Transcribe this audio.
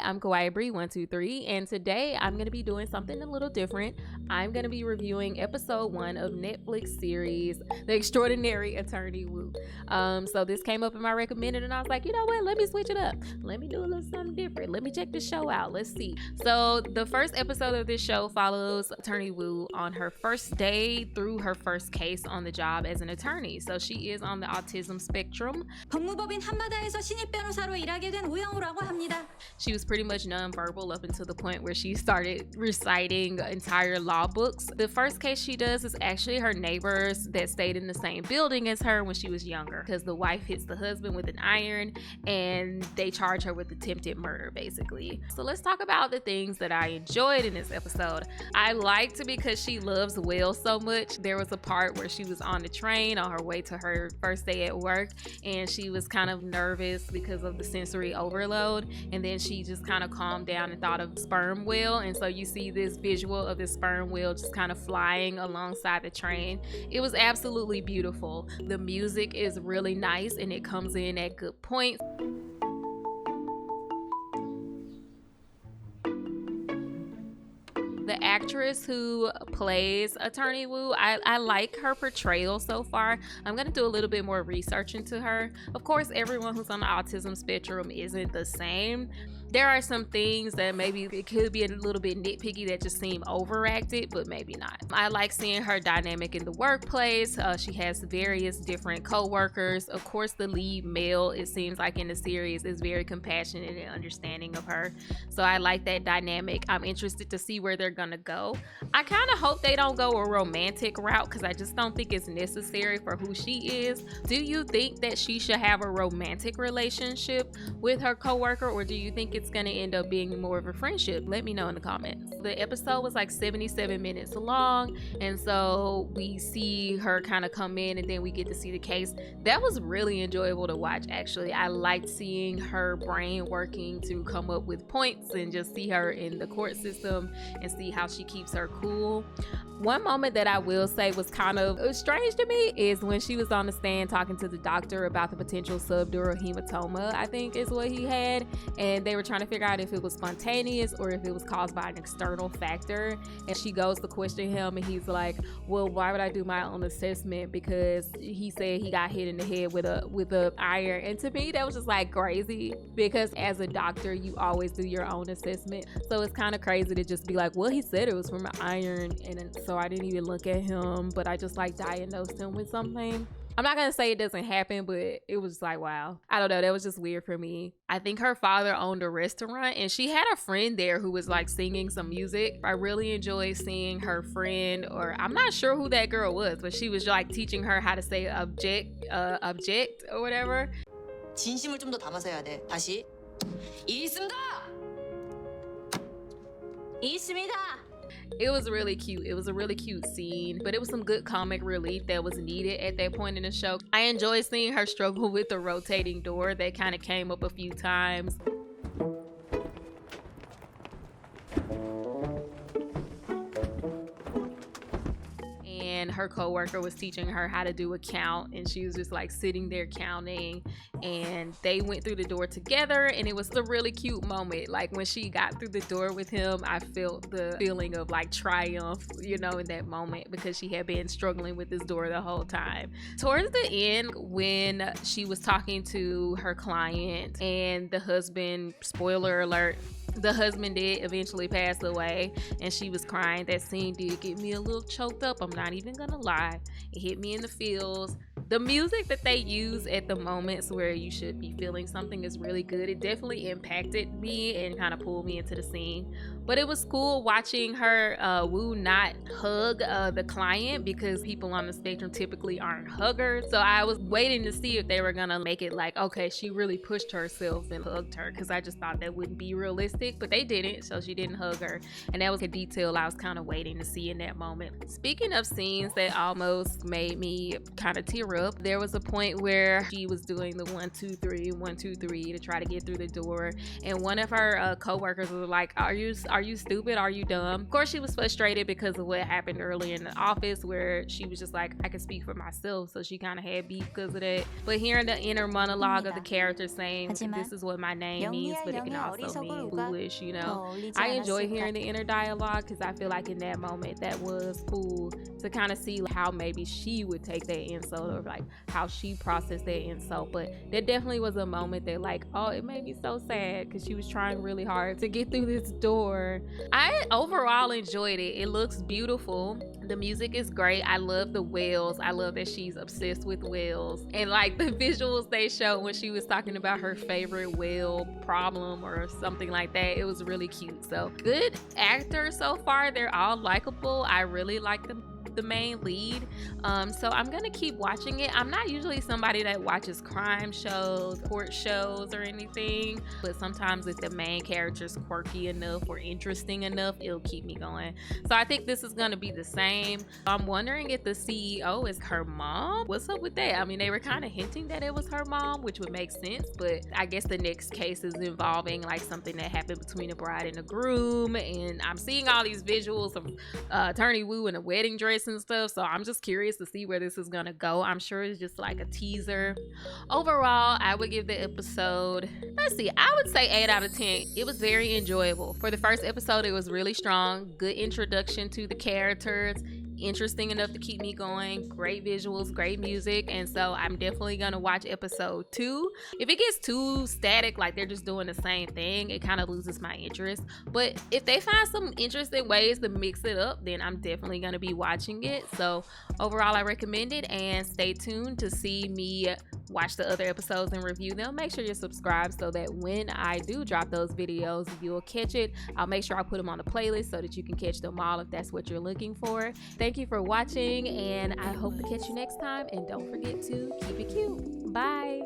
I'm Kawaii123, and today I'm going to be doing something a little different. I'm going to be reviewing episode 1 of Netflix series The Extraordinary Attorney Woo. So this came up in my recommended, and I was like, you know what, let me switch it up. Let me do a little something different. Let me check this show out. Let's see. So the first episode of this show follows Attorney Woo on her first day through her first case on the job as an attorney. So she is on the autism spectrum. 법무법인 한마다에서 신입 변호사로 일하게 된 우영우라고 합니다. She was pretty much nonverbal up until the point where she started reciting entire law books. The first case she does is actually her neighbors that stayed in the same building as her when she was younger, because the wife hits the husband with an iron and they charge her with attempted murder, basically. So let's talk about the things that I enjoyed in this episode. I liked, because she loves Will so much, there was a part where she was on the train on her way to her first day at work, and she was kind of nervous because of the sensory overload, and then she just kind of calmed down and thought of sperm whale, and so you see this visual of this sperm whale just kind of flying alongside the train. It was absolutely beautiful. The music is really nice and it comes in at good points. The actress who plays Attorney Woo, I like her portrayal so far. I'm gonna do a little bit more research into her. Of course, everyone who's on the autism spectrum isn't the same. There are some things that maybe it could be a little bit nitpicky that just seem overacted, but maybe not. I like seeing her dynamic in the workplace. She has various different co-workers. Of course, the lead male, it seems like in the series, is very compassionate and understanding of her. So I like that dynamic. I'm interested to see where they're gonna go. I kind of hope they don't go a romantic route, because I just don't think it's necessary for who she is. Do you think that she should have a romantic relationship with her co-worker, or do you think it's gonna end up being more of a friendship? Let me know in the comments. The episode was like 77 minutes long, and so we see her kind of come in and then we get to see the case. That was really enjoyable to watch, actually. I liked seeing her brain working to come up with points and just see her in the court system and see how she keeps her cool. One moment that I will say was kind of strange to me is when she was on the stand talking to the doctor about the potential subdural hematoma, I think is what he had, and they were trying to figure out if it was spontaneous or if it was caused by an external factor. And she goes to question him, and he's like, well, why would I do my own assessment? Because he said he got hit in the head with a iron. And to me, that was just like crazy, because as a doctor, you always do your own assessment. So it's kind of crazy to just be like, well, he said it was from an iron, and so I didn't even look at him, but I just like diagnosed him with something. I'm not gonna say it doesn't happen, but it was like, wow. I don't know, that was just weird for me. I think her father owned a restaurant, and she had a friend there who was like singing some music. I really enjoyed seeing her friend, or I'm not sure who that girl was, but she was like teaching her how to say object or whatever. 진심을 좀 더 담아서 해야 돼. 다시. 있습니다. 있습니다. It was really cute. It was a really cute scene, but it was some good comic relief that was needed at that point in the show. I enjoyed seeing her struggle with the rotating door that kind of came up a few times. And her coworker was teaching her how to do a count, and she was just like sitting there counting, and they went through the door together, and it was a really cute moment. Like when she got through the door with him, I felt the feeling of like triumph, you know, in that moment, because she had been struggling with this door the whole time. Towards the end, when she was talking to her client and the husband, spoiler alert, the husband did eventually pass away, and she was crying. That scene did get me a little choked up, I'm not even gonna lie. It hit me in the feels. The music that they use at the moments where you should be feeling something is really good. It definitely impacted me and kind of pulled me into the scene. But it was cool watching her Woo not hug the client, because people on the spectrum typically aren't huggers. So I was waiting to see if they were gonna make it like, okay, she really pushed herself and hugged her, because I just thought that wouldn't be realistic, but they didn't, so she didn't hug her. And that was a detail I was kind of waiting to see in that moment. Speaking of scenes that almost made me kind of tear up. There was a point where she was doing the 1 2 3 1 2 3 to try to get through the door, and one of her co-workers was like, are you stupid, are you dumb? Of course she was frustrated because of what happened earlier in the office, where she was just like, I can speak for myself, so she kind of had beef because of that. But hearing the inner monologue of the character saying, this is what my name means, but it can also mean foolish, you know. I enjoy hearing the inner dialogue because I feel like in that moment that was cool to kind of see how maybe she would take that insult, or like how she processed that insult. But there definitely was a moment that like, oh, it made me so sad because she was trying really hard to get through this door. I overall enjoyed it. It looks beautiful. The music is great. I love the whales. I love that she's obsessed with whales, and like the visuals they showed when she was talking about her favorite whale problem or something like that, it was really cute. So good actors so far. They're all likable. I really like the main lead, so I'm gonna keep watching it. I'm not usually somebody that watches crime shows, court shows, or anything, but sometimes if the main character's quirky enough or interesting enough, it'll keep me going. So I think this is gonna be the same. I'm wondering if the CEO is her mom. What's up with that? I mean, they were kind of hinting that it was her mom, which would make sense, but I guess the next case is involving like something that happened between a bride and a groom, and I'm seeing all these visuals of Attorney Wu in a wedding dress and stuff, so I'm just curious to see where this is gonna go. I'm sure it's just like a teaser. Overall, I would give the episode, let's see, I would say 8 out of 10. It was very enjoyable. For the first episode, it was really strong. Good introduction to the characters, interesting enough to keep me going, great visuals, great music, and so I'm definitely gonna watch episode 2. If it gets too static, like they're just doing the same thing, it kind of loses my interest. But if they find some interesting ways to mix it up, then I'm definitely gonna be watching it. So overall, I recommend it, and stay tuned to see me watch the other episodes and review them. Make sure you're subscribed so that when I do drop those videos, you'll catch it. I'll make sure I put them on the playlist so that you can catch them all if that's what you're looking for. Thank you for watching, and I hope to catch you next time, and don't forget to keep it cute. Bye.